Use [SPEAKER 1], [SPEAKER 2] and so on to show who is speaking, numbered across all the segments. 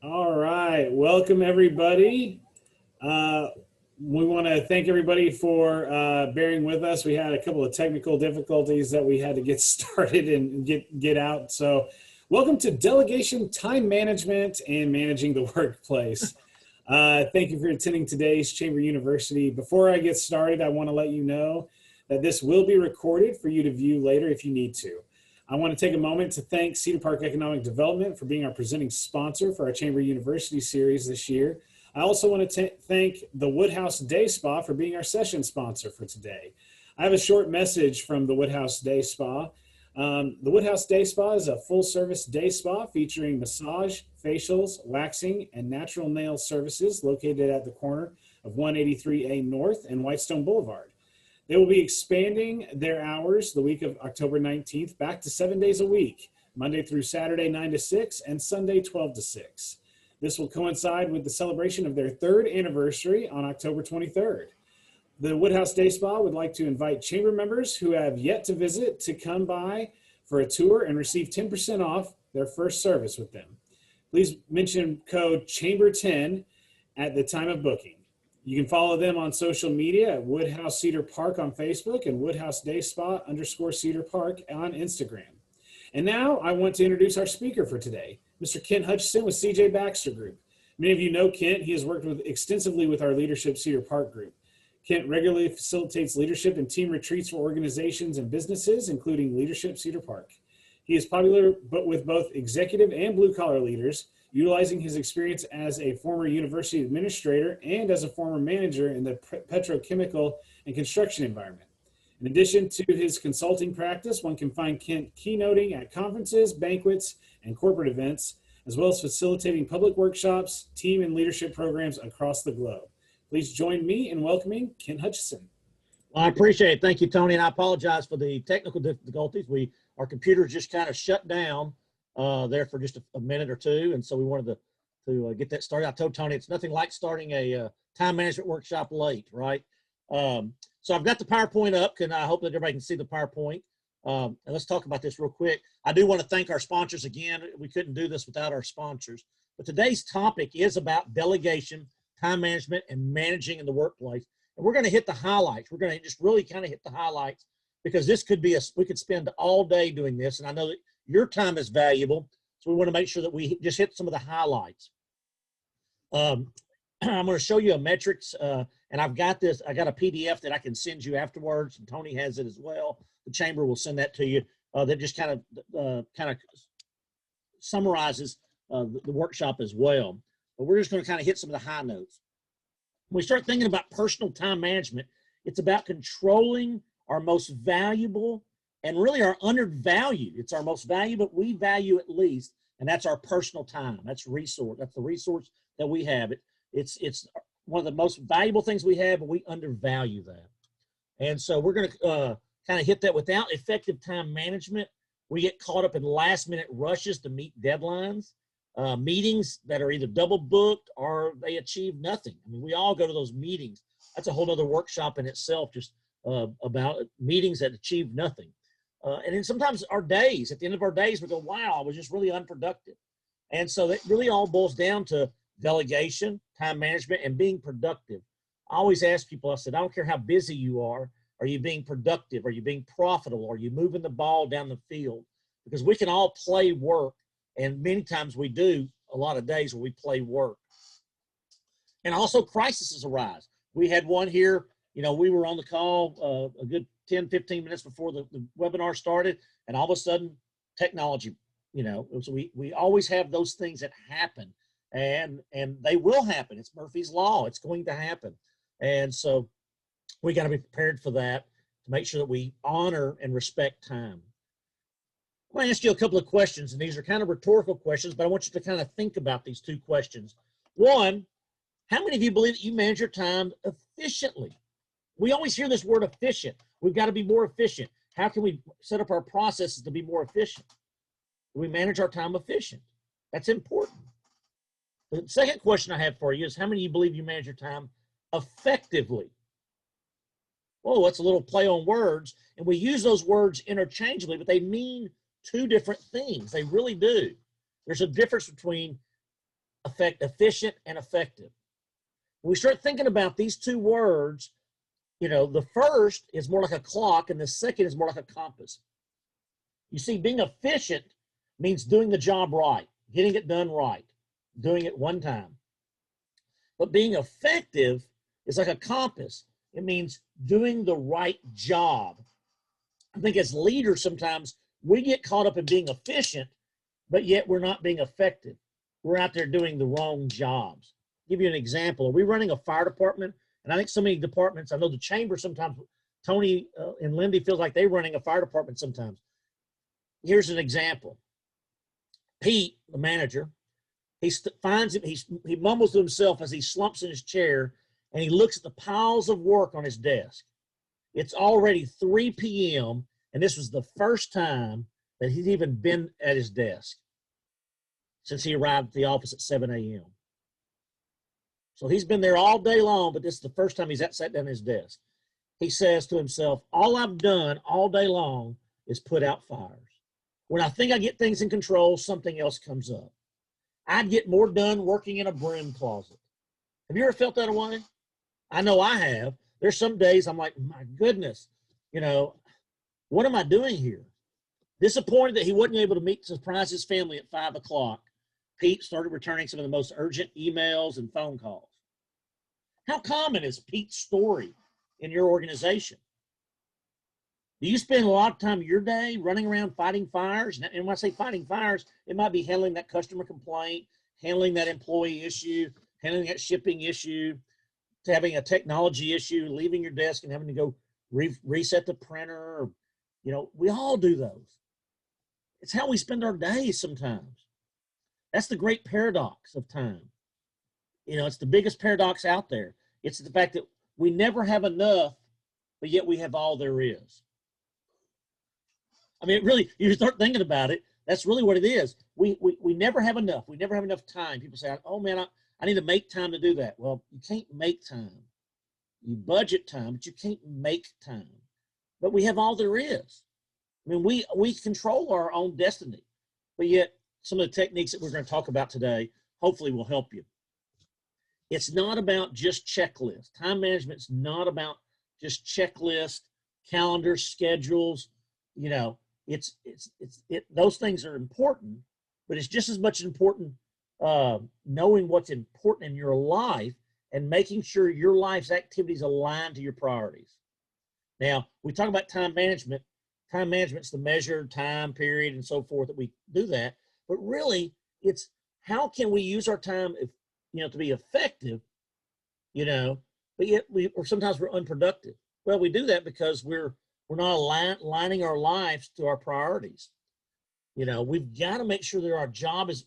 [SPEAKER 1] All right, welcome everybody. We want to thank everybody for bearing with us. We had a couple of technical difficulties that we had to get started and get out. So welcome to Delegation, Time Management, and Managing the Workplace. Thank you for attending today's Chamber University. Before I get started, I want to let you know that this will be recorded for you to view later if you need to. I want to take a moment to thank Cedar Park Economic Development for being our presenting sponsor for our Chamber University series this year. I also want to thank the Woodhouse Day Spa for being our session sponsor for today. I have a short message from the Woodhouse Day Spa. The Woodhouse Day Spa is a full-service day spa featuring massage, facials, waxing, and natural nail services located at the corner of 183A North and Whitestone Boulevard. They will be expanding their hours the week of October 19th back to 7 days a week, Monday through Saturday 9 to 6 and Sunday 12 to 6. This will coincide with the celebration of their third anniversary on October 23rd. The Woodhouse Day Spa would like to invite chamber members who have yet to visit to come by for a tour and receive 10% off their first service with them. Please mention code CHAMBER10 at the time of booking. You can follow them on social media at Woodhouse Cedar Park on Facebook and Woodhouse Day Spa _Cedar Park on Instagram. And now I want to introduce our speaker for today, Mr. Kent Hutchison with CJ Baxter Group. Many of you know Kent. He has worked extensively with our Leadership Cedar Park Group. Kent regularly facilitates leadership and team retreats for organizations and businesses, including Leadership Cedar Park. He is popular with both executive and blue-collar leaders, utilizing his experience as a former university administrator and as a former manager in the petrochemical and construction environment. In addition to his consulting practice, one can find Kent keynoting at conferences, banquets, and corporate events, as well as facilitating public workshops, team and leadership programs across the globe. Please join me in welcoming Kent Hutchison.
[SPEAKER 2] Well, I appreciate it. Thank you, Tony. And I apologize for the technical difficulties. Our computer just kind of shut down there for just a minute or two. And so we wanted to get that started. I told Tony it's nothing like starting a time management workshop late, right? So I've got the PowerPoint up, and I hope that everybody can see the PowerPoint. And let's talk about this real quick. I do want to thank our sponsors again. We couldn't do this without our sponsors. But today's topic is about delegation, time management, and managing in the workplace. And we're going to hit the highlights. We're going to just really kind of hit the highlights, because this could be we could spend all day doing this. And I know that your time is valuable. So we want to make sure that we just hit some of the highlights. I'm going to show you a metrics, and I got a PDF that I can send you afterwards, and Tony has it as well. The chamber will send that to you. That just kind of summarizes the workshop as well. But we're just going to kind of hit some of the high notes. When we start thinking about personal time management, it's about controlling our most valuable and really our undervalued. It's our most valuable, we value at least, and that's our personal time. That's resource. That's the resource that we have. It's one of the most valuable things we have, but we undervalue that. And so we're going to kind of hit that. Without effective time management, we get caught up in last-minute rushes to meet deadlines, meetings that are either double booked or they achieve nothing. I mean, we all go to those meetings. That's a whole other workshop in itself, just about meetings that achieve nothing. And then sometimes our days, at the end of our days, we go, wow, I was just really unproductive. And so that really all boils down to delegation, time management, and being productive. I always ask people, I said, I don't care how busy you are you being productive? Are you being profitable? Are you moving the ball down the field? Because we can all play work, and many times we do a lot of days where we play work. And also crises arise. We had one here, we were on the call a good 10, 15 minutes before the webinar started, and all of a sudden technology, so we always have those things that happen, and they will happen. It's Murphy's Law. It's going to happen. And so we got to be prepared for that to make sure that we honor and respect time. I'm going to ask you a couple of questions, and these are kind of rhetorical questions, but I want you to kind of think about these two questions. One, how many of you believe that you manage your time efficiently? We always hear this word efficient. We've got to be more efficient. How can we set up our processes to be more efficient? Do we manage our time efficient? That's important. The second question I have for you is, how many of you believe you manage your time effectively? Whoa, that's a little play on words. And we use those words interchangeably, but they mean two different things. They really do. There's a difference between efficient and effective. When we start thinking about these two words, you know, the first is more like a clock and the second is more like a compass. You see, being efficient means doing the job right, getting it done right, doing it one time. But being effective is like a compass. It means doing the right job. I think as leaders, sometimes we get caught up in being efficient, but yet we're not being effective. We're out there doing the wrong jobs. I'll give you an example. Are we running a fire department? And I think so many departments, I know the chamber sometimes, Tony and Lindy feels like they're running a fire department sometimes. Here's an example. Pete, the manager, he mumbles to himself as he slumps in his chair and he looks at the piles of work on his desk. It's already 3 p.m. and this was the first time that he's even been at his desk since he arrived at the office at 7 a.m. So he's been there all day long, but this is the first time he's sat down at his desk. He says to himself, all I've done all day long is put out fires. When I think I get things in control, something else comes up. I'd get more done working in a broom closet. Have you ever felt that way? I know I have. There's some days I'm like, my goodness, you know, what am I doing here? Disappointed that he wasn't able to surprise his family at 5 o'clock. Pete started returning some of the most urgent emails and phone calls. How common is Pete's story in your organization? Do you spend a lot of time of your day running around fighting fires? And when I say fighting fires, it might be handling that customer complaint, handling that employee issue, handling that shipping issue, having a technology issue, leaving your desk and having to go reset the printer. Or, you know, we all do those. It's how we spend our days sometimes. That's the great paradox of time. You know, it's the biggest paradox out there. It's the fact that we never have enough, but yet we have all there is. I mean, really, you start thinking about it, that's really what it is. We never have enough. We never have enough time. People say, oh man, I need to make time to do that. Well, you can't make time. You budget time, but you can't make time. But we have all there is. I mean, we control our own destiny, but yet some of the techniques that we're going to talk about today hopefully will help you. It's not about just checklists. Time management's not about just checklists, calendars, schedules. You know, those things are important, but it's just as much important knowing what's important in your life and making sure your life's activities align to your priorities. Now, we talk about time management. Time management's the measured time period and so forth that we do that. But really, it's how can we use our time, to be effective, but yet sometimes we're unproductive. Well, we do that because we're not aligning our lives to our priorities. We've got to make sure that our job is,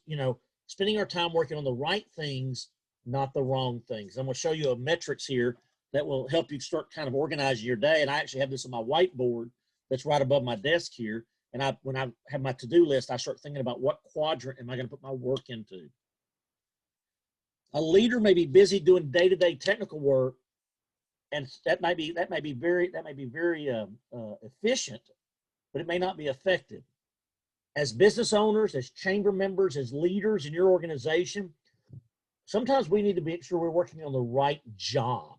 [SPEAKER 2] spending our time working on the right things, not the wrong things. I'm going to show you a metrics here that will help you start kind of organizing your day. And I actually have this on my whiteboard that's right above my desk here. And when I have my to-do list, I start thinking about what quadrant am I going to put my work into. A leader may be busy doing day-to-day technical work, and that might be very efficient, but it may not be effective. As business owners, as chamber members, as leaders in your organization, sometimes we need to make sure we're working on the right job.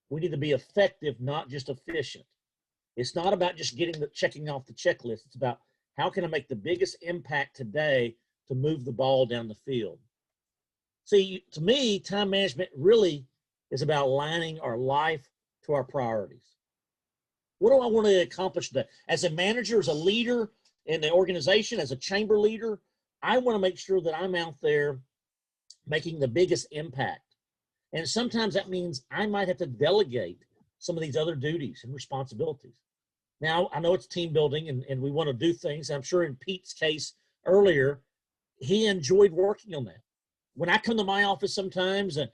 [SPEAKER 2] We need to be effective, not just efficient. It's not about just checking off the checklist. It's about how can I make the biggest impact today to move the ball down the field. See, to me, time management really is about aligning our life to our priorities. What do I want to accomplish today? As a manager, as a leader in the organization, as a chamber leader, I want to make sure that I'm out there making the biggest impact. And sometimes that means I might have to delegate some of these other duties and responsibilities. Now, I know it's team building and we want to do things. I'm sure in Pete's case earlier, he enjoyed working on that. When I come to my office sometimes, and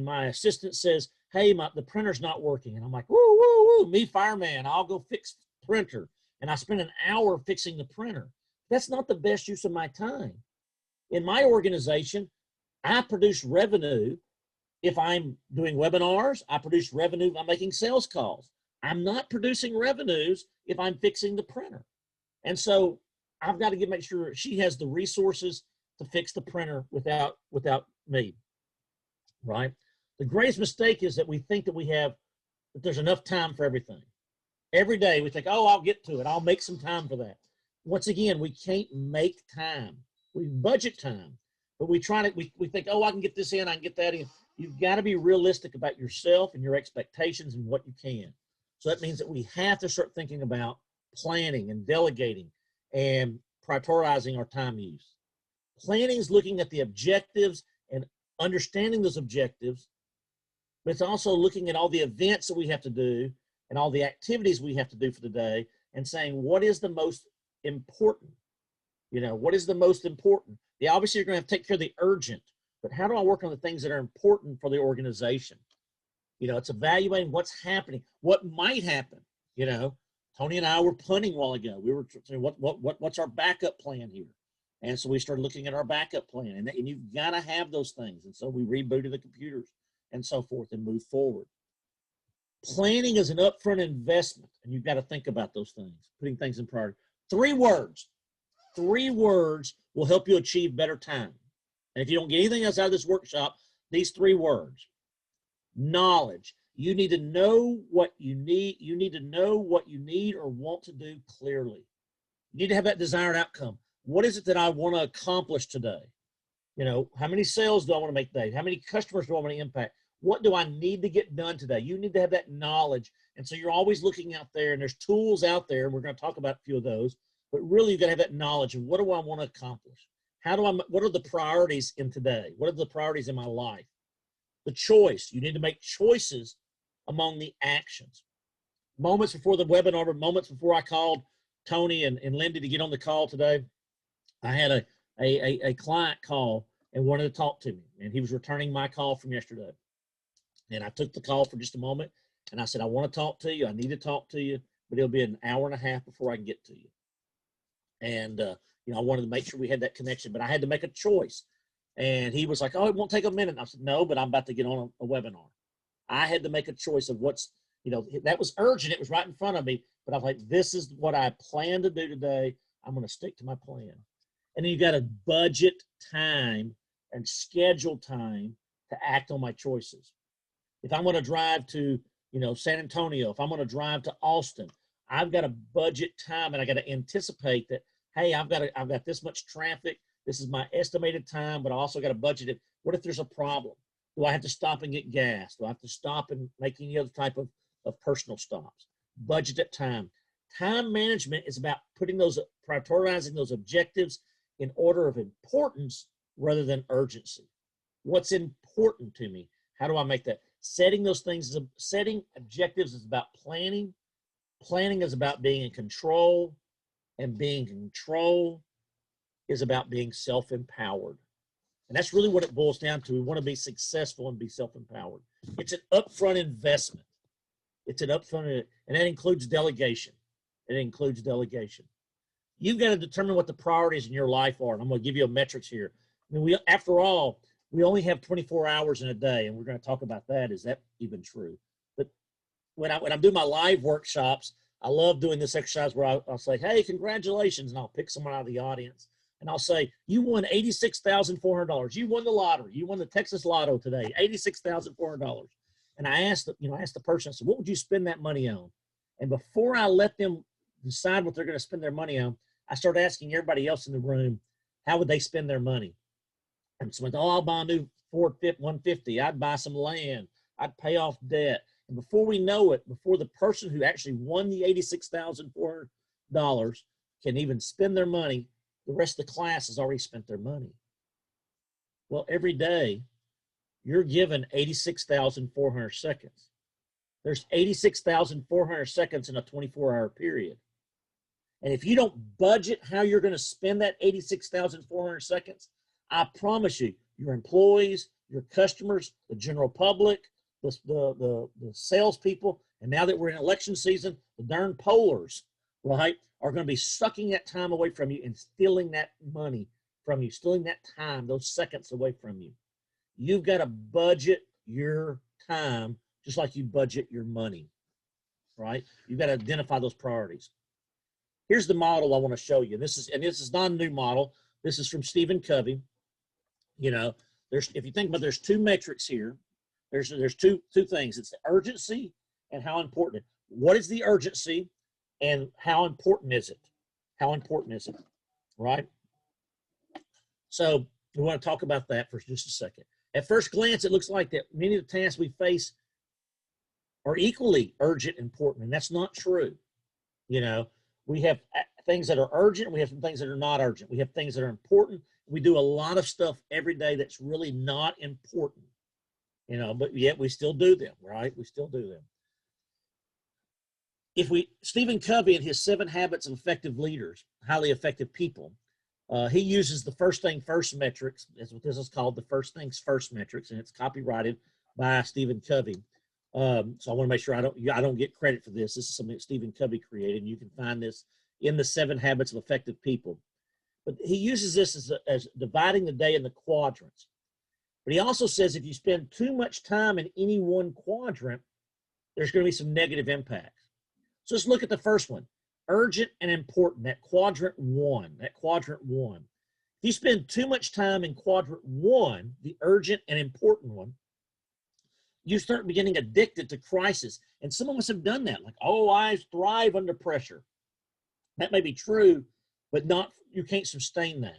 [SPEAKER 2] my assistant says, hey, the printer's not working. And I'm like, woo, woo, woo, me fireman, I'll go fix the printer. And I spend an hour fixing the printer. That's not the best use of my time. In my organization, I produce revenue. If I'm doing webinars, I produce revenue if I'm making sales calls. I'm not producing revenues if I'm fixing the printer. And so I've got to make sure she has the resources to fix the printer without me, right? The greatest mistake is that we think that there's enough time for everything. Every day we think, oh, I'll get to it. I'll make some time for that. Once again, we can't make time. We budget time, but we think, oh, I can get this in, I can get that in. You've got to be realistic about yourself and your expectations and what you can. So that means that we have to start thinking about planning and delegating and prioritizing our time use. Planning is looking at the objectives and understanding those objectives, but it's also looking at all the events that we have to do and all the activities we have to do for the day and saying, what is the most important? What is the most important? Yeah, obviously you're going to have to take care of the urgent, but how do I work on the things that are important for the organization? It's evaluating what's happening, what might happen. Tony and I were planning a while ago. We were saying, what's our backup plan here? And so we started looking at our backup plan, and you've got to have those things. And so we rebooted the computers and so forth and moved forward. Planning is an upfront investment, and you've got to think about those things, putting things in priority. 3 words will help you achieve better time. And if you don't get anything else out of this workshop, these 3 words. Knowledge. You need to know what you need. You need to know what you need or want to do clearly. You need to have that desired outcome. What is it that I want to accomplish today? How many sales do I want to make today? How many customers do I want to impact? What do I need to get done today? You need to have that knowledge. And so you're always looking out there, and there's tools out there, and we're going to talk about a few of those, but really you've got to have that knowledge of what do I want to accomplish? What are the priorities in today? What are the priorities in my life? The choice. You need to make choices among the actions. Moments before the webinar, moments before I called Tony and Lindy to get on the call today, I had a client call and wanted to talk to me, and he was returning my call from yesterday. And I took the call for just a moment, and I said, I want to talk to you. I need to talk to you, but it'll be an hour and a half before I can get to you. And, I wanted to make sure we had that connection, but I had to make a choice. And he was like, oh, it won't take a minute. And I said, no, but I'm about to get on a webinar. I had to make a choice of that was urgent. It was right in front of me, but I was like, this is what I plan to do today. I'm going to stick to my plan. And then you got to budget time and schedule time to act on my choices. If I'm going to drive to, San Antonio, if I'm going to drive to Austin, I've got to budget time, and I got to anticipate that, hey, I've got this much traffic. This is my estimated time, but I also got to budget it. What if there's a problem? Do I have to stop and get gas? Do I have to stop and make any other type of personal stops? Budget at time. Time management is about prioritizing those objectives in order of importance rather than urgency. What's important to me? How do I make that? Setting objectives is about planning. Planning is about being in control, and being in control is about being self-empowered. And that's really what it boils down to. We want to be successful and be self-empowered. It's an upfront investment. And that includes delegation. You've got to determine what the priorities in your life are. And I'm going to give you a metrics here. I mean, after all, we only have 24 hours in a day, and we're going to talk about that. Is that even true? But when I'm doing my live workshops, I love doing this exercise where I'll say, hey, congratulations, and I'll pick someone out of the audience. And I'll say, you won $86,400. You won the lottery. You won the Texas Lotto today, $86,400. And I asked the person, I said, what would you spend that money on? And before I let them decide what they're going to spend their money on, I started asking everybody else in the room, how would they spend their money? And someone, I'll buy a new Ford F-150. I'd buy some land. I'd pay off debt. And before we know it, before the person who actually won the $86,400 can even spend their money, the rest of the class has already spent their money. Well, every day, you're given 86,400 seconds. There's 86,400 seconds in a 24-hour period. And if you don't budget how you're going to spend that 86,400 seconds, I promise you, your employees, your customers, the general public, the salespeople, and now that we're in election season, the darn pollers, right, are going to be sucking that time away from you and stealing that money from you, stealing that time, those seconds away from you. You've got to budget your time just like you budget your money, right? You've got to identify those priorities. Here's the model I want to show you. This is not a new model, This is from Stephen Covey. You know, if you think about, there's two metrics here. There's two things. It's the urgency and how important. What is the urgency and how important is it? How important is it? Right? So we want to talk about that for just a second. At first glance, it looks like that many of the tasks we face are equally urgent and important, and that's not true. You know, we have things that are urgent, we have some things that are not urgent. We have things that are important. We do a lot of stuff every day that's really not important, you know, but yet we still do them, right? We still do them. Stephen Covey, in his 7 Habits of Effective Leaders, highly effective people, he uses the first thing first metrics. That's what this is called, the first things first metrics, and it's copyrighted by Stephen Covey. So I want to make sure I don't get credit for this. This is something that Stephen Covey created, and you can find this in the 7 Habits of Effective People. But he uses this as dividing the day into quadrants. But he also says if you spend too much time in any one quadrant, there's going to be some negative impacts. So let's look at the first one, urgent and important, that quadrant one. If you spend too much time in quadrant 1, the urgent and important one, you start getting addicted to crisis. And some of us have done that, like, oh, I thrive under pressure. That may be true, but you can't sustain that.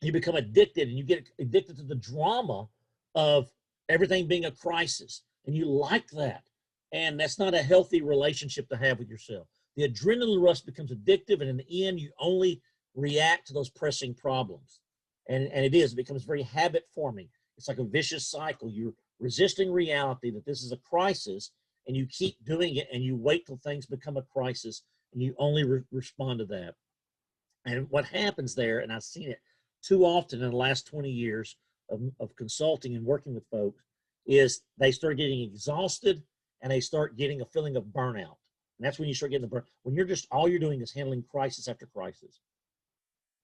[SPEAKER 2] You become addicted, and you get addicted to the drama of everything being a crisis, and you like that. And that's not a healthy relationship to have with yourself. The adrenaline rush becomes addictive, and in the end, you only react to those pressing problems. And it becomes very habit forming. It's like a vicious cycle. You're resisting reality that this is a crisis, and you keep doing it, and you wait till things become a crisis, and you only respond to that. And what happens there, and I've seen it too often in the last 20 years of consulting and working with folks, is they start getting exhausted, and they start getting a feeling of burnout. And that's when you start getting the burn. When all you're doing is handling crisis after crisis.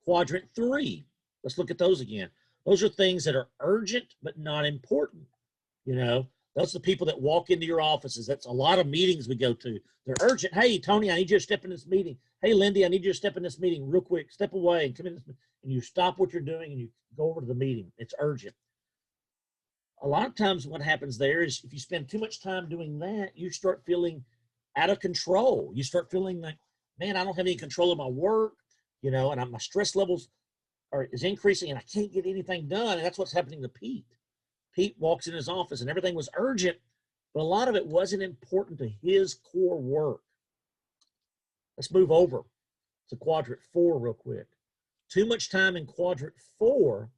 [SPEAKER 2] Quadrant 3, let's look at those again. Those are things that are urgent but not important. You know, those are the people that walk into your offices. That's a lot of meetings we go to. They're urgent. Hey, Tony, I need you to step in this meeting. Hey, Lindy, I need you to step in this meeting real quick. Step away and come in this meeting. And you stop what you're doing and you go over to the meeting. It's urgent. A lot of times what happens there is if you spend too much time doing that, you start feeling out of control. You start feeling like, man, I don't have any control of my work, you know, and my stress levels is increasing and I can't get anything done. And that's what's happening to Pete. Pete walks in his office and everything was urgent, but a lot of it wasn't important to his core work. Let's move over to quadrant 4 real quick. Too much time in quadrant 4,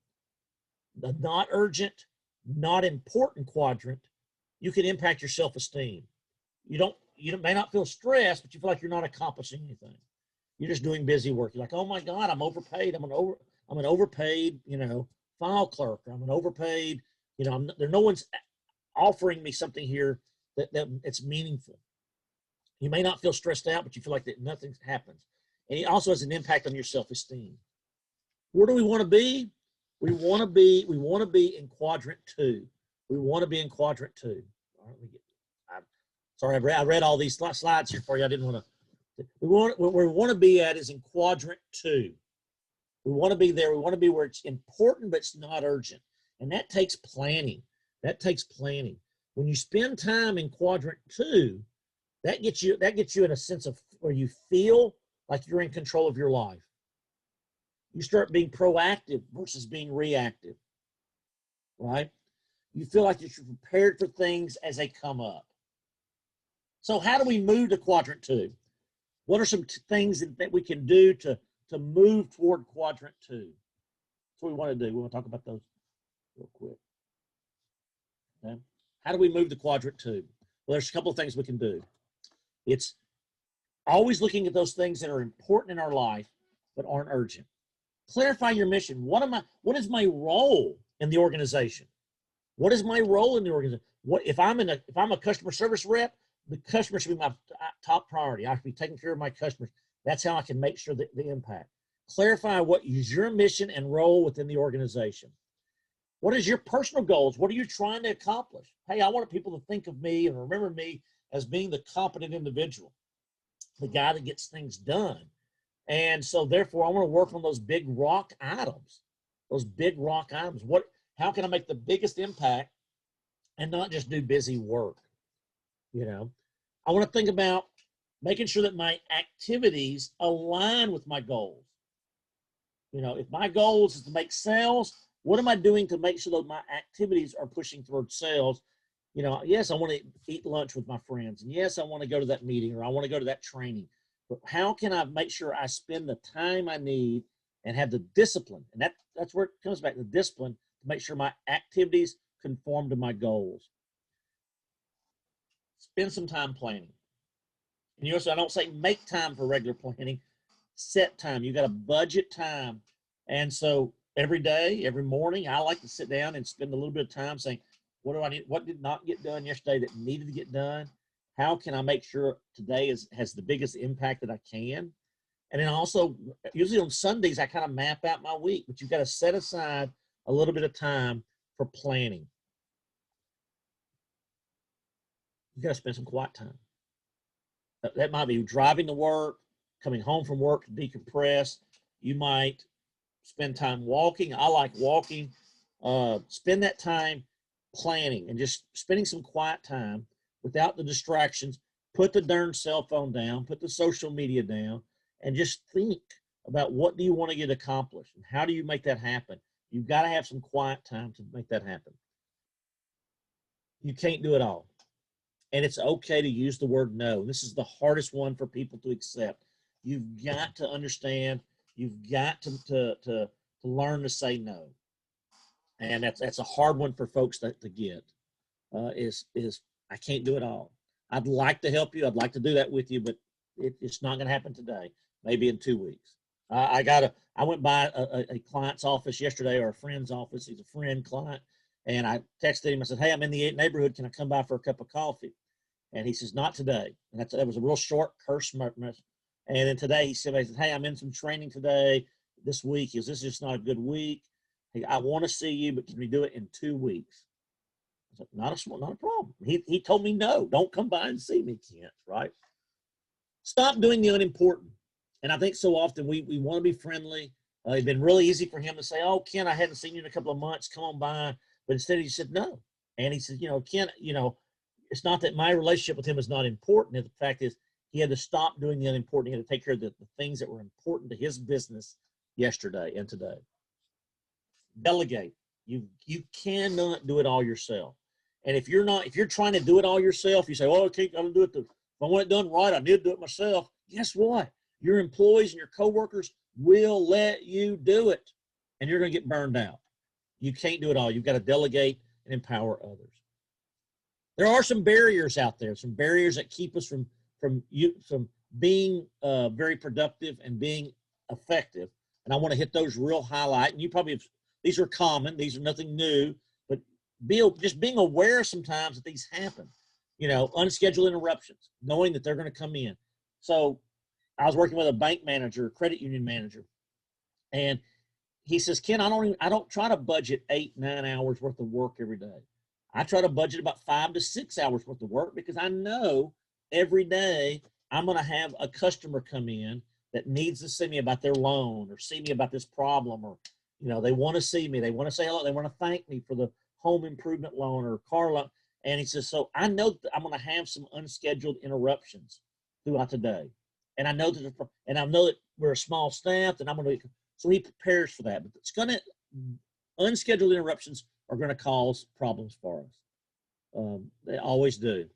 [SPEAKER 2] the not urgent, not important quadrant, you can impact your self-esteem. You may not feel stressed, but you feel like you're not accomplishing anything. You're just doing busy work. You're like, oh my God, I'm overpaid. I'm an overpaid, you know, file clerk. I'm an overpaid, you know, no one's offering me something here that it's meaningful. You may not feel stressed out, but you feel like that nothing happens. And it also has an impact on your self-esteem. Where do we want to be? We want to be in quadrant 2. We want to be in quadrant 2. All right, sorry, I read all these slides here for you. I didn't want to. Where we want to be at is in quadrant 2. We want to be there. We want to be where it's important, but it's not urgent. And that takes planning. When you spend time in quadrant 2, that gets you in a sense of where you feel like you're in control of your life. You start being proactive versus being reactive, right? You feel like you're prepared for things as they come up. So how do we move to quadrant 2? What are some things that we can do to move toward quadrant 2? That's what we want to do. We want to talk about those real quick. Okay. How do we move to quadrant 2? Well, there's a couple of things we can do. It's always looking at those things that are important in our life but aren't urgent. Clarify your mission. What is my role in the organization? What is my role in the organization? If I'm a customer service rep, the customer should be my top priority. I should be taking care of my customers. That's how I can make sure that the impact. Clarify what is your mission and role within the organization. What is your personal goals? What are you trying to accomplish? Hey, I want people to think of me and remember me as being the competent individual, the guy that gets things done. And so therefore I want to work on those big rock items, how can I make the biggest impact and not just do busy work? You know, I want to think about making sure that my activities align with my goals. You know, if my goal is to make sales, what am I doing to make sure that my activities are pushing towards sales? You know, yes, I want to eat lunch with my friends. And yes, I want to go to that meeting or I want to go to that training. But how can I make sure I spend the time I need and have the discipline? And that's where it comes back, the discipline to make sure my activities conform to my goals. Spend some time planning. And you also, I don't say make time for regular planning, set time. You got to budget time. And so every day, every morning, I like to sit down and spend a little bit of time saying, what do I need? What did not get done yesterday that needed to get done? How can I make sure today has the biggest impact that I can? And then also, usually on Sundays, I kind of map out my week, but you've got to set aside a little bit of time for planning. You got to spend some quiet time. That might be driving to work, coming home from work to decompress. You might spend time walking. I like walking. Spend that time planning and just spending some quiet time without the distractions. Put the darn cell phone down, put the social media down, and just think about what do you want to get accomplished and how do you make that happen. You've got to have some quiet time to make that happen. You can't do it all. And it's okay to use the word no. This is the hardest one for people to accept. You've got to understand, you've got to learn to say no. And that's a hard one for folks to get, is I can't do it all. I'd like to help you. I'd like to do that with you, but it's not going to happen today, maybe in 2 weeks. I went by a client's office yesterday, or a friend's office. He's a friend client. And I texted him. I said, hey, I'm in the neighborhood. Can I come by for a cup of coffee? And he says, not today. And that was a real short curse. And then today he said, hey, I'm in some training today, this week. Is this just not a good week? Hey, I want to see you, but can we do it in 2 weeks? I said, not a problem. He told me, no, don't come by and see me, Kent, right? Stop doing the unimportant. And I think so often we want to be friendly. It's been really easy for him to say, oh, Kent, I hadn't seen you in a couple of months. Come on by. But instead he said, no. And he said, Kent, it's not that my relationship with him is not important. The fact is he had to stop doing the unimportant. He had to take care of the things that were important to his business yesterday and today. Delegate. You cannot do it all yourself. And if you're trying to do it all yourself, you say, oh, okay, I'm gonna do it. If I want it done right, I need to do it myself. Guess what? Your employees and your coworkers will let you do it, and you're gonna get burned out. You can't do it all. You've got to delegate and empower others. There are some barriers out there, some barriers that keep us from being very productive and being effective. And I want to hit those real highlight. And you probably have, these are common. These are nothing new. But just being aware sometimes that these happen. Unscheduled interruptions, knowing that they're going to come in. So I was working with a bank manager, credit union manager, and he says, Ken, I don't try to budget 8-9 hours worth of work every day. I try to budget about 5 to 6 hours worth of work because I know every day I'm going to have a customer come in that needs to see me about their loan or see me about this problem, or, they want to see me. They want to say hello. They want to thank me for the home improvement loan or car loan. And he says, so I know that I'm going to have some unscheduled interruptions throughout the day. And I know that we're a small staff, and so he prepares for that. But unscheduled interruptions are going to cause problems for us. They always do.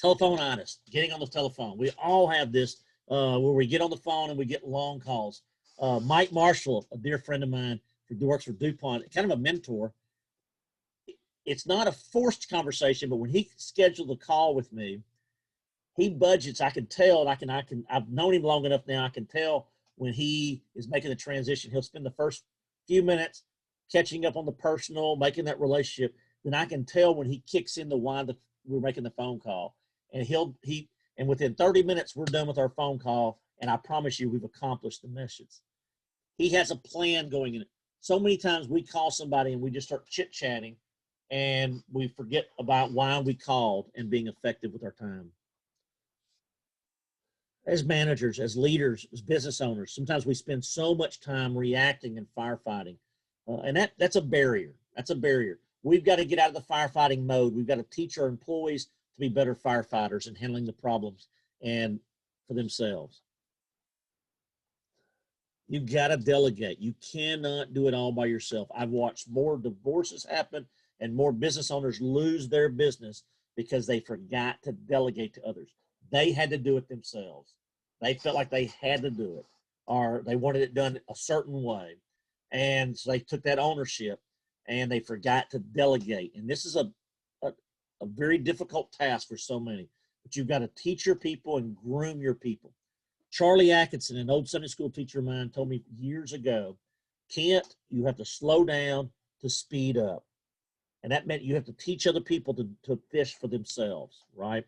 [SPEAKER 2] Telephonitis, getting on the telephone. We all have this where we get on the phone and we get long calls. Mike Marshall, a dear friend of mine who works for DuPont, kind of a mentor. It's not a forced conversation, but when he scheduled a call with me, he budgets. I can tell, and I've known him long enough now. I can tell when he is making the transition. He'll spend the first few minutes catching up on the personal, making that relationship. Then I can tell when he kicks in the why we're making the phone call. And and within 30 minutes, we're done with our phone call. And I promise you, we've accomplished the message. He has a plan going in it. So many times we call somebody and we just start chit-chatting and we forget about why we called and being effective with our time. As managers, as leaders, as business owners, sometimes we spend so much time reacting and firefighting. And that's a barrier. That's a barrier. We've got to get out of the firefighting mode. We've got to teach our employees to be better firefighters and handling the problems and for themselves. You've got to delegate. You cannot do it all by yourself. I've watched more divorces happen and more business owners lose their business because they forgot to delegate to others. They had to do it themselves. They felt like they had to do it, or they wanted it done a certain way. And so they took that ownership and they forgot to delegate. And this is a very difficult task for so many, but you've got to teach your people and groom your people. Charlie Atkinson, an old Sunday school teacher of mine, told me years ago, Kent, you have to slow down to speed up. And that meant you have to teach other people to fish for themselves, right?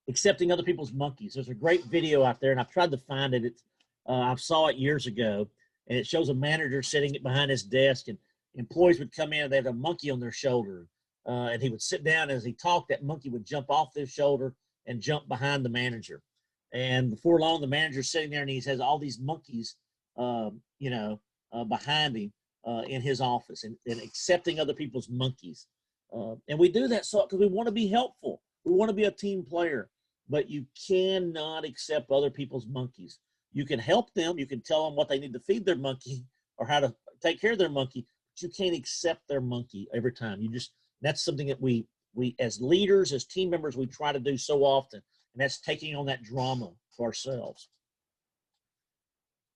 [SPEAKER 2] Accepting other people's monkeys. There's a great video out there, and I've tried to find it. I saw it years ago, and it shows a manager sitting behind his desk, and employees would come in, and they had a monkey on their shoulder, and he would sit down. As he talked, that monkey would jump off his shoulder and jump behind the manager. And before long, the manager's sitting there, and he has all these monkeys, behind him in his office, and accepting other people's monkeys. And we do that because we want to be helpful. We want to be a team player, but you cannot accept other people's monkeys. You can help them. You can tell them what they need to feed their monkey or how to take care of their monkey, but you can't accept their monkey every time. That's something that we as leaders, as team members, we try to do so often, and that's taking on that drama for ourselves.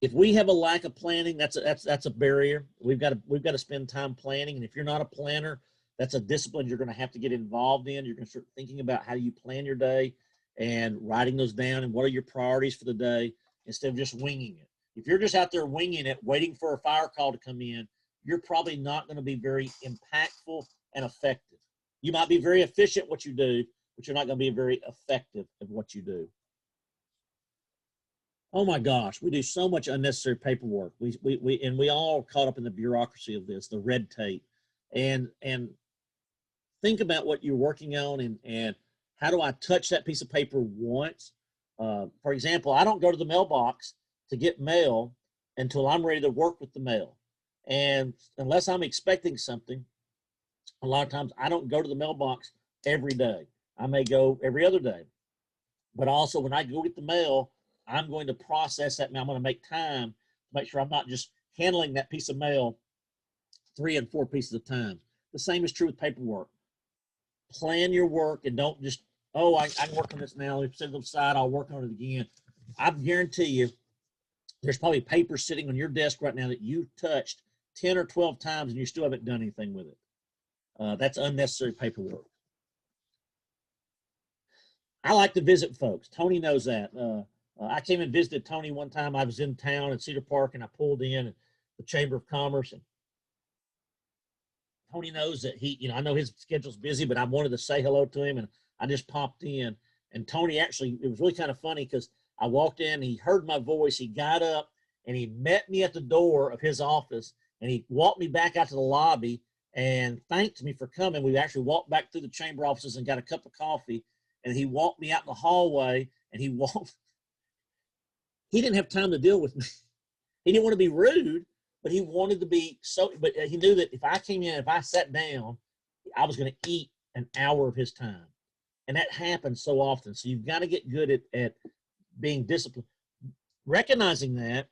[SPEAKER 2] If we have a lack of planning, that's a barrier. We've got to spend time planning, and if you're not a planner, that's a discipline you're going to have to get involved in. You're going to start thinking about how you plan your day and writing those down and what are your priorities for the day instead of just winging it. If you're just out there winging it, waiting for a fire call to come in, you're probably not going to be very impactful and effective. You might be very efficient at what you do, but you're not going to be very effective at what you do. Oh my gosh, we do so much unnecessary paperwork. We all are caught up in the bureaucracy of this, the red tape. And think about what you're working on and how do I touch that piece of paper once? For example, I don't go to the mailbox to get mail until I'm ready to work with the mail. And unless I'm expecting something, a lot of times I don't go to the mailbox every day. I may go every other day. But also when I go get the mail, I'm going to process that mail. I'm going to make time to make sure I'm not just handling that piece of mail 3 and 4 pieces at a time. The same is true with paperwork. Plan your work and don't just, I can work on this now. If set it aside, I'll work on it again. I guarantee you, there's probably paper sitting on your desk right now that you touched 10 or 12 times and you still haven't done anything with it. That's unnecessary paperwork. I like to visit folks. Tony knows that. I came and visited Tony one time. I was in town in Cedar Park, and I pulled in the Chamber of Commerce. And Tony knows that I know his schedule's busy, but I wanted to say hello to him, and I just popped in. And Tony actually, it was really kind of funny because I walked in, he heard my voice, he got up, and he met me at the door of his office, and he walked me back out to the lobby and thanked me for coming. We actually walked back through the chamber offices and got a cup of coffee, and he walked me out in the hallway, and he didn't have time to deal with me. He didn't want to be rude, but he wanted to be but he knew that if I came in, if I sat down, I was going to eat an hour of his time. And that happens so often. So you've got to get good at being disciplined. Recognizing that,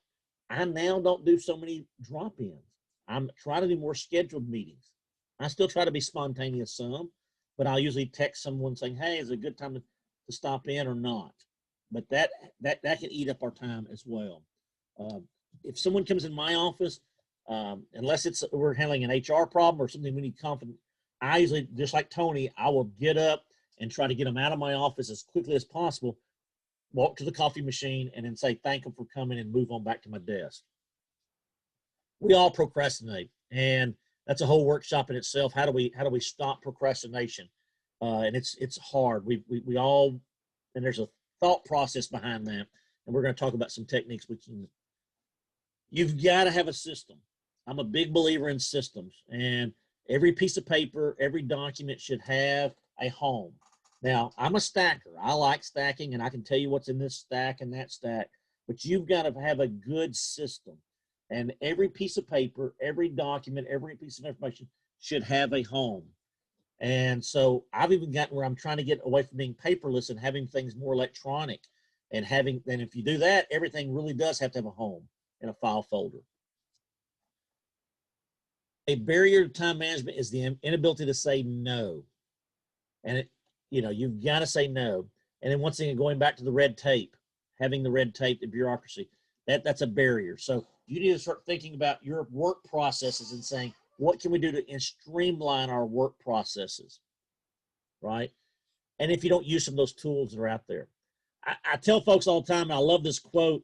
[SPEAKER 2] I now don't do so many drop-ins. I'm trying to do more scheduled meetings. I still try to be spontaneous some, but I'll usually text someone saying, hey, is it a good time to stop in or not? But that can eat up our time as well. If someone comes in my office, unless we're handling an HR problem or something we need confidence, I usually, just like Tony, I will get up and try to get them out of my office as quickly as possible, walk to the coffee machine, and then say thank them for coming and move on back to my desk. We all procrastinate, and that's a whole workshop in itself. How do we stop procrastination? And it's hard. We all, and there's a thought process behind that, and we're going to talk about some techniques we can. You've got to have a system. I'm a big believer in systems, and every piece of paper, every document should have a home. Now, I'm a stacker. I like stacking, and I can tell you what's in this stack and that stack, but you've got to have a good system. And every piece of paper, every document, every piece of information should have a home. And so I've even gotten where I'm trying to get away from being paperless and having things more electronic. And if you do that, everything really does have to have a home in a file folder. A barrier to time management is the inability to say no. And you've got to say no. And then once again, going back to the red tape, having the red tape, the bureaucracy, that's a barrier. So you need to start thinking about your work processes and saying, what can we do to streamline our work processes, right? And if you don't use some of those tools that are out there. I tell folks all the time, and I love this quote,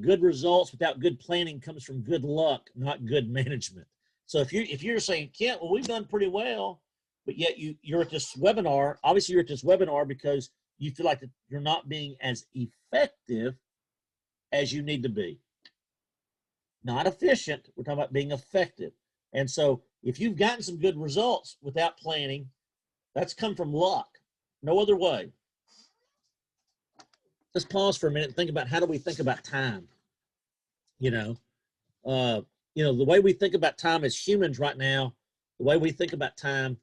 [SPEAKER 2] good results without good planning comes from good luck, not good management. So if you're saying, Kent, well, we've done pretty well, but yet you're at this webinar, obviously you're at this webinar because you feel like that you're not being as effective as you need to be. Not efficient, we're talking about being effective. And so if you've gotten some good results without planning, that's come from luck, no other way. Let's pause for a minute and think about how do we think about time? The way we think about time as humans right now, the way we think about time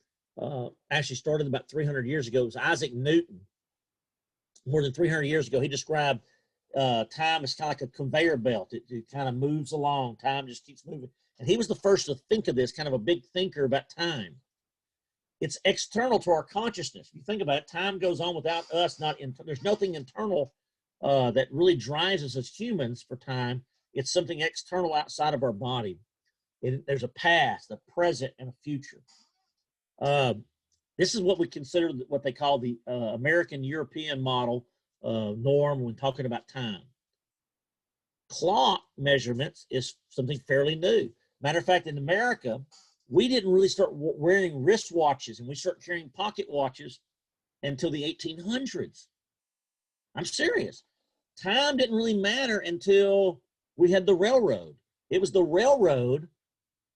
[SPEAKER 2] actually started about 300 years ago. It was Isaac Newton. More than 300 years ago, he described time as kind of like a conveyor belt. It kind of moves along. Time just keeps moving. And he was the first to think of this, kind of a big thinker about time. It's external to our consciousness. If you think about it, time goes on without us. There's nothing internal that really drives us as humans for time. It's something external outside of our body. There's a past, a present, and a future. This is what we consider what they call the American European model norm when talking about time. Clock measurements is something fairly new. Matter of fact, in America, we didn't really start wearing wristwatches and we started carrying pocket watches until the 1800s. I'm serious. Time didn't really matter until we had the railroad. It was the railroad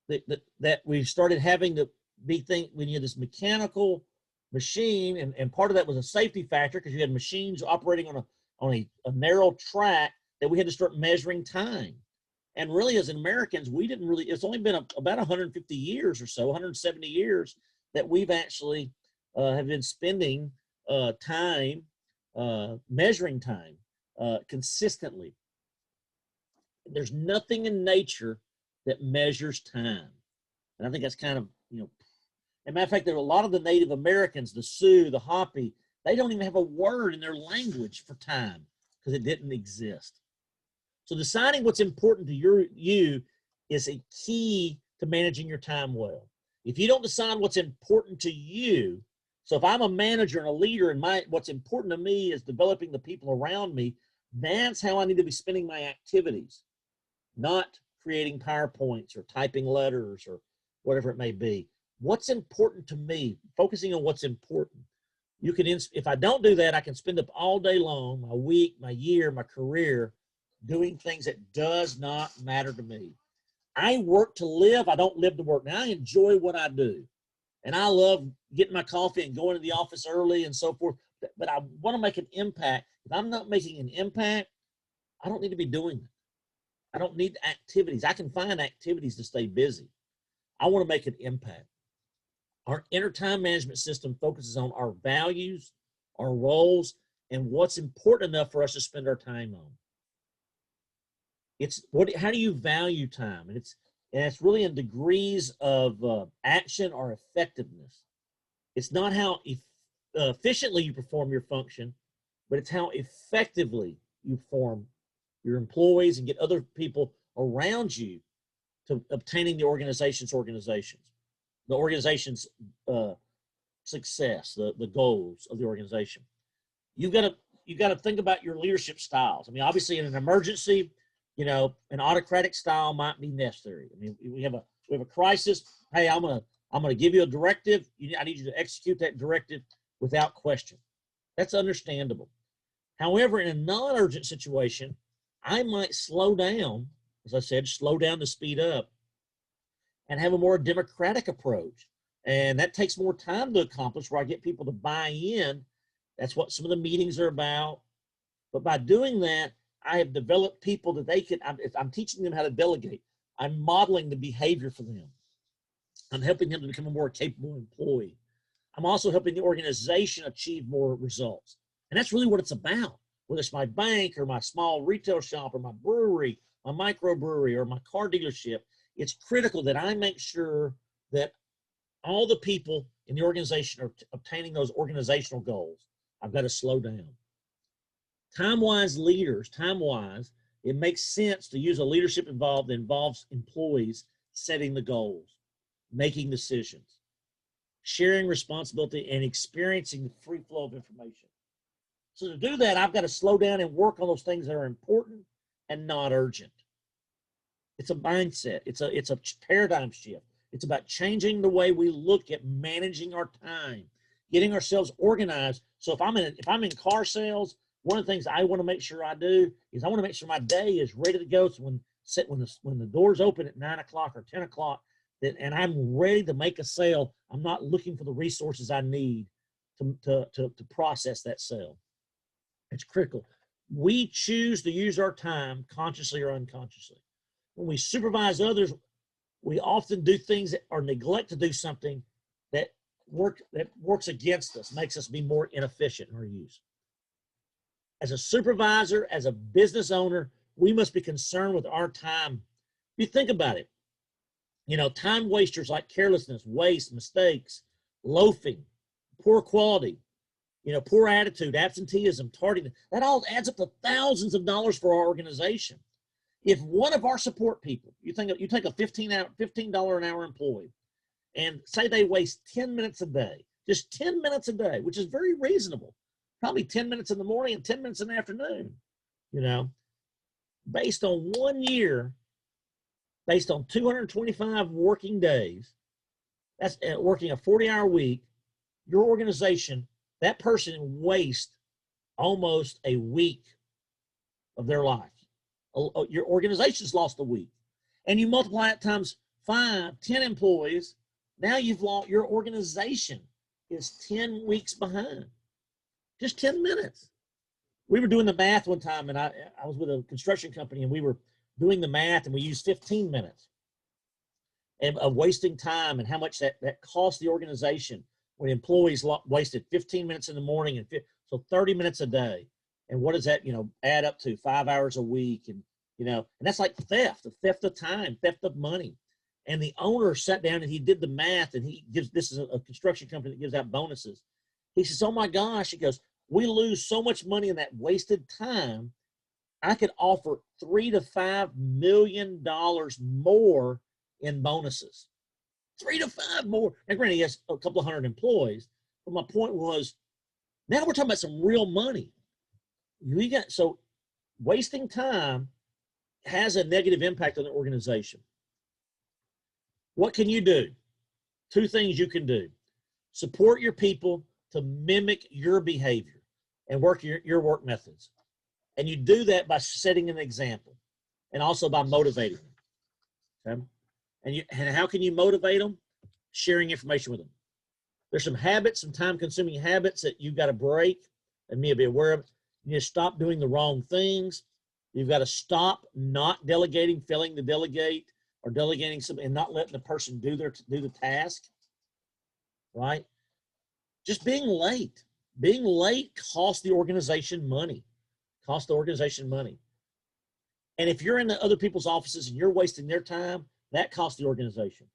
[SPEAKER 2] that we started having to when you had this mechanical machine, and part of that was a safety factor because you had machines operating on a narrow track that we had to start measuring time. And really, as Americans, it's only been about 150 years or so, 170 years that we've actually have been spending time, measuring time consistently. There's nothing in nature that measures time. And I think that's kind of, as a matter of fact, there are a lot of the Native Americans, the Sioux, the Hopi, they don't even have a word in their language for time because it didn't exist. So deciding what's important to you is a key to managing your time well. If you don't decide what's important to you, so if I'm a manager and a leader and what's important to me is developing the people around me, that's how I need to be spending my activities, not creating PowerPoints or typing letters or whatever it may be. What's important to me, focusing on what's important. If I don't do that, I can spend up all day long, my week, my year, my career, doing things that does not matter to me. I work to live. I don't live to work. Now, I enjoy what I do. And I love getting my coffee and going to the office early and so forth. But I want to make an impact. If I'm not making an impact, I don't need to be doing it. I don't need activities. I can find activities to stay busy. I want to make an impact. Our inner time management system focuses on our values, our roles, and what's important enough for us to spend our time on. How do you value time? And it's really in degrees of action or effectiveness. It's not how efficiently you perform your function, but it's how effectively you form your employees and get other people around you to obtaining the organization's success, the goals of the organization. You've got to think about your leadership styles. I mean, obviously in an emergency, an autocratic style might be necessary. I mean, we have a crisis. Hey, I'm gonna give you a directive. I need you to execute that directive without question. That's understandable. However, in a non-urgent situation, I might slow down, as I said, slow down to speed up, and have a more democratic approach. And that takes more time to accomplish, where I get people to buy in That's what some of the meetings are about. But by doing that, I have developed people that if I'm teaching them how to delegate, I'm modeling the behavior for them. I'm helping them to become a more capable employee. I'm also helping the organization achieve more results. And that's really what it's about. Whether it's my bank or my small retail shop or my brewery, my microbrewery or my car dealership, it's critical that I make sure that all the people in the organization are obtaining those organizational goals. I've got to slow down. Time-wise leaders, it makes sense to use a leadership that involves employees setting the goals, making decisions, sharing responsibility, and experiencing the free flow of information. So to do that, I've got to slow down and work on those things that are important and not urgent. It's a mindset. It's a paradigm shift. It's about changing the way we look at managing our time, getting ourselves organized. So if I'm in car sales, one of the things I want to make sure I do is I want to make sure my day is ready to go. So when the doors open at 9 o'clock or 10 o'clock, and I'm ready to make a sale, I'm not looking for the resources I need to process that sale. It's critical. We choose to use our time consciously or unconsciously. When we supervise others, we often do things or neglect to do something that works against us, makes us be more inefficient in our use. As a supervisor, as a business owner, we must be concerned with our time. You think about it. Time wasters like carelessness, waste, mistakes, loafing, poor quality, poor attitude, absenteeism, tardiness, that all adds up to thousands of dollars for our organization. If one of our support people, you take a $15 an hour employee, and say they waste 10 minutes a day, just 10 minutes a day, which is very reasonable, probably 10 minutes in the morning and 10 minutes in the afternoon, based on 1 year, based on 225 working days, that's working a 40-hour week, your organization, that person wastes almost a week of their life. Your organization's lost a week. And you multiply it times 5, 10 employees, now you've lost, your organization is 10 weeks behind. Just 10 minutes. We were doing the math one time, and I was with a construction company, and we were doing the math, and we used 15 minutes of wasting time and how much that cost the organization when employees wasted 15 minutes in the morning, and so 30 minutes a day. And what does that, add up to? 5 hours a week. And, and that's like theft of time, theft of money. And the owner sat down and he did the math, and this is a construction company that gives out bonuses. He says, oh my gosh, he goes, we lose so much money in that wasted time. I could offer $3 to $5 million more in bonuses. 3 to 5 more. And granted, he has a couple of hundred employees. But my point was, now we're talking about some real money. So wasting time has a negative impact on the organization. What can you do? 2 things you can do. Support your people to mimic your behavior and work your work methods. And you do that by setting an example and also by motivating them. Okay? And how can you motivate them? Sharing information with them. There's some habits, some time-consuming habits that you've got to break and be aware of. You need to stop doing the wrong things. You've got to stop not delegating, failing to delegate, or delegating something and not letting the person do the task. Right? Just being late. Being late costs the organization money. Costs the organization money. And if you're in the other people's offices and you're wasting their time, that costs the organization.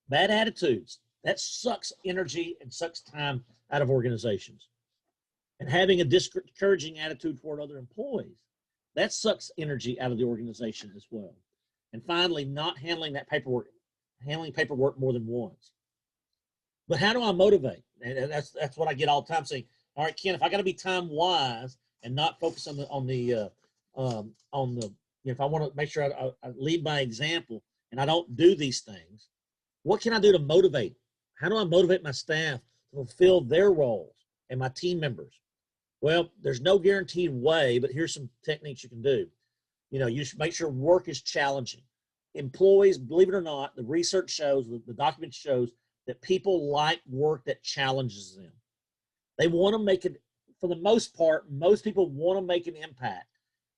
[SPEAKER 2] Bad attitudes, that sucks energy and sucks time out of organizations. And having a discouraging attitude toward other employees, that sucks energy out of the organization as well. And finally, not handling paperwork more than once. But how do I motivate? And that's what I get all the time, saying, all right, Ken, if I got to be time wise and not focus on the if I want to make sure I lead by example and I don't do these things, what can I do to motivate? How do I motivate my staff to fulfill their roles and my team members? Well, there's no guaranteed way, but here's some techniques you can do. You should make sure work is challenging. Employees, believe it or not, the research shows, the document shows, that people like work that challenges them. They want to make it, for the most part, most people want to make an impact.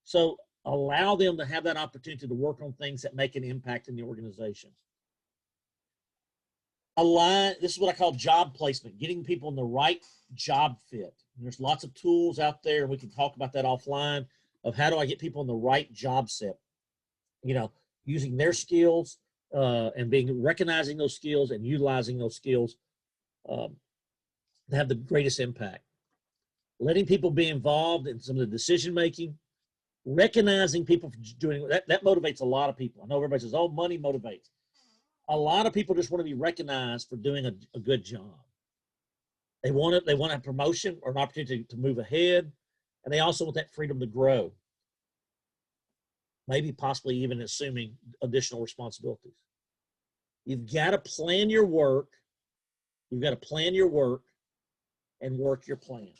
[SPEAKER 2] So allow them to have that opportunity to work on things that make an impact in the organization. This is what I call job placement, getting people in the right job fit. And there's lots of tools out there, and we can talk about that offline, of how do I get people in the right job set, using their skills and recognizing those skills and utilizing those skills to have the greatest impact. Letting people be involved in some of the decision making, recognizing people for doing that motivates a lot of people. I know everybody says, "Oh, money motivates." A lot of people just want to be recognized for doing a good job. They want a promotion or an opportunity to move ahead, and they also want that freedom to grow. Maybe possibly even assuming additional responsibilities. You've got to plan your work. You've got to plan your work and work your plan.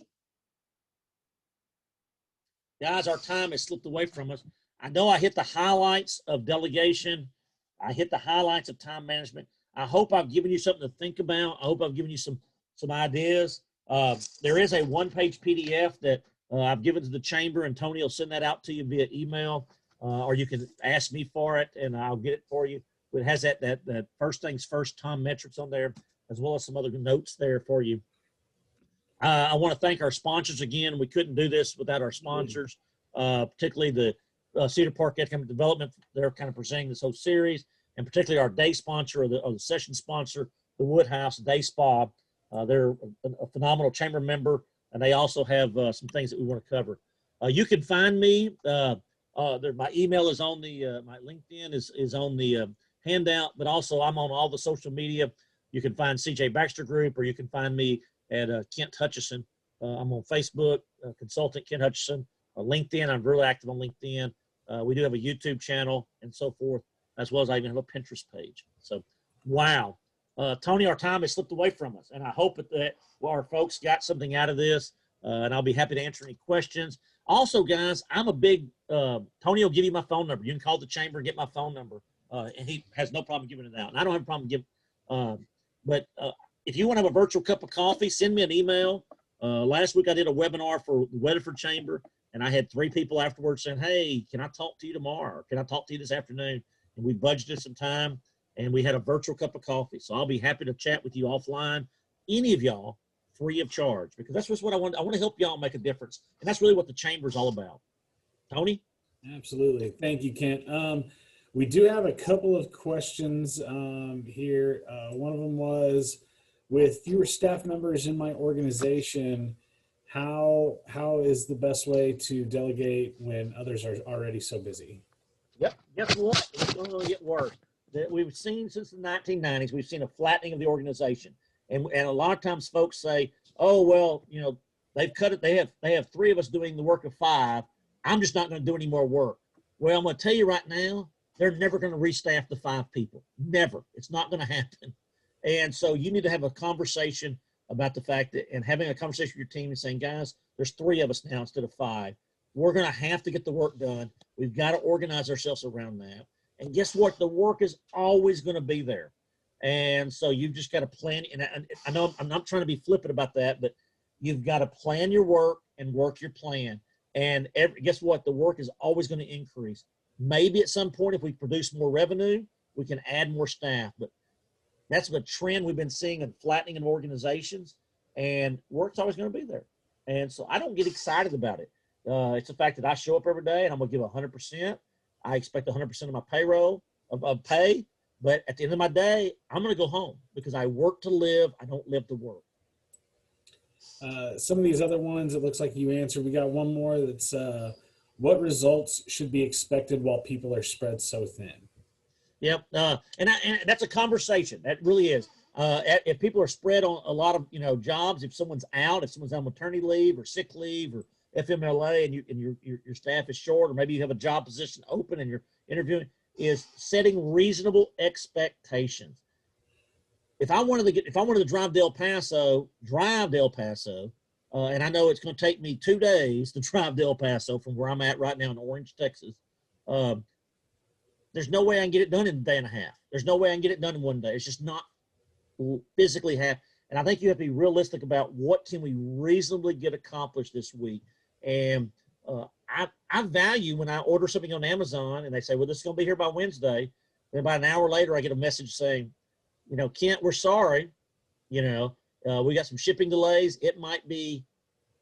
[SPEAKER 2] Guys, our time has slipped away from us. I know I hit the highlights of delegation. I hit the highlights of time management. I hope I've given you something to think about. I hope I've given you some ideas. There is a one-page PDF that I've given to the chamber, and Tony will send that out to you via email, or you can ask me for it, and I'll get it for you. It has that first things first Tom metrics on there, as well as some other notes there for you. I want to thank our sponsors again. We couldn't do this without our sponsors, particularly the Cedar Park Economic Development. They're kind of presenting this whole series, and particularly our day sponsor or the session sponsor, the Woodhouse Day Spa. They're a phenomenal chamber member, and they also have some things that we want to cover. You can find me. My email is on my LinkedIn is on the handout, but also I'm on all the social media. You can find CJ Baxter Group, or you can find me at Kent Hutchison. I'm on Facebook, consultant Kent Hutchison. LinkedIn, I'm really active on LinkedIn. We do have a YouTube channel and so forth, as well as I even have a Pinterest page. So, wow. Tony, our time has slipped away from us, and I hope that our folks got something out of this, and I'll be happy to answer any questions. Also, guys, I'm a big, Tony will give you my phone number. You can call the chamber and get my phone number, and he has no problem giving it out. And I don't have a problem giving, but if you want to have a virtual cup of coffee, send me an email. Last week I did a webinar for the Weatherford Chamber, and I had 3 people afterwards saying, "Hey, can I talk to you tomorrow? Can I talk to you this afternoon?" And we budgeted some time, and we had a virtual cup of coffee. So I'll be happy to chat with you offline, any of y'all, free of charge, because that's just what I want. I want to help y'all make a difference, and that's really what the chamber is all about. Tony?
[SPEAKER 1] Absolutely. Thank you, Kent. We do have a couple of questions here. One of them was, with fewer staff members in my organization, how is the best way to delegate when others are already so busy?
[SPEAKER 2] Yep. Guess what? It's going to get worse. That we've seen since the 1990s, we've seen a flattening of the organization. And a lot of times folks say, "Oh, well, they've cut it. They have 3 of us doing the work of 5. I'm just not going to do any more work." Well, I'm going to tell you right now, they're never going to restaff the 5 people. Never. It's not going to happen. And so you need to have a conversation about the fact that, and having a conversation with your team and saying, "Guys, there's 3 of us now instead of 5. We're going to have to get the work done. We've got to organize ourselves around that." And guess what? The work is always going to be there. And so you've just got to plan. And I know I'm not trying to be flippant about that, but you've got to plan your work and work your plan. And guess what? The work is always going to increase. Maybe at some point, if we produce more revenue, we can add more staff. But that's the trend we've been seeing in flattening in organizations, and work's always going to be there. And so I don't get excited about it. It's the fact that I show up every day and I'm going to give 100%. I expect 100% of my payroll of pay, but at the end of my day, I'm going to go home because I work to live. I don't live to work.
[SPEAKER 1] Some of these other ones, it looks like you answered. We got one more that's, what results should be expected while people are spread so thin?
[SPEAKER 2] Yep. And that's a conversation. That really is. If people are spread on a lot of, jobs, if someone's out, if someone's on maternity leave or sick leave or FMLA and your staff is short, or maybe you have a job position open and you're interviewing, is setting reasonable expectations. If I wanted to drive to El Paso, and I know it's going to take me 2 days to drive to El Paso from where I'm at right now in Orange, Texas, there's no way I can get it done in a day and a half. There's no way I can get it done in 1 day. It's just not physically have. And I think you have to be realistic about what can we reasonably get accomplished this week. And I value when I order something on Amazon and they say, well, this is going to be here by Wednesday. Then about an hour later, I get a message saying, you know, Kent, we're sorry. You know, we got some shipping delays. It might be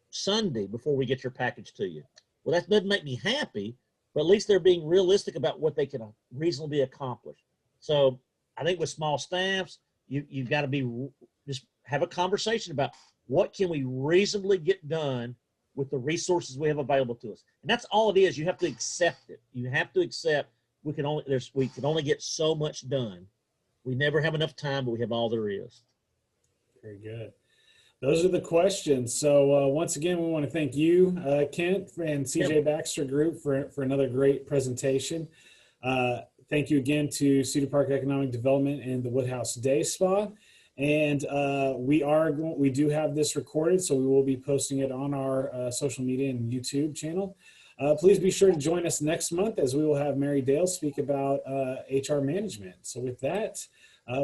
[SPEAKER 2] Sunday before we get your package to you. Well, that doesn't make me happy, but at least they're being realistic about what they can reasonably accomplish. So I think with small staffs, you've got to be just have a conversation about what can we reasonably get done with the resources we have available to us. And that's all it is. You have to accept it. You have to accept we can only get so much done. We never have enough time, but we have all there is.
[SPEAKER 1] Very good. Those are the questions. So once again, we want to thank you, Kent, and CJ Baxter Group for another great presentation. Thank you again to Cedar Park Economic Development and the Woodhouse Day Spa. And we do have this recorded, so we will be posting it on our social media and YouTube channel. Please be sure to join us next month as we will have Mary Dale speak about HR management. So with that,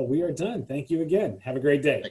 [SPEAKER 1] we are done. Thank you again. Have a great day.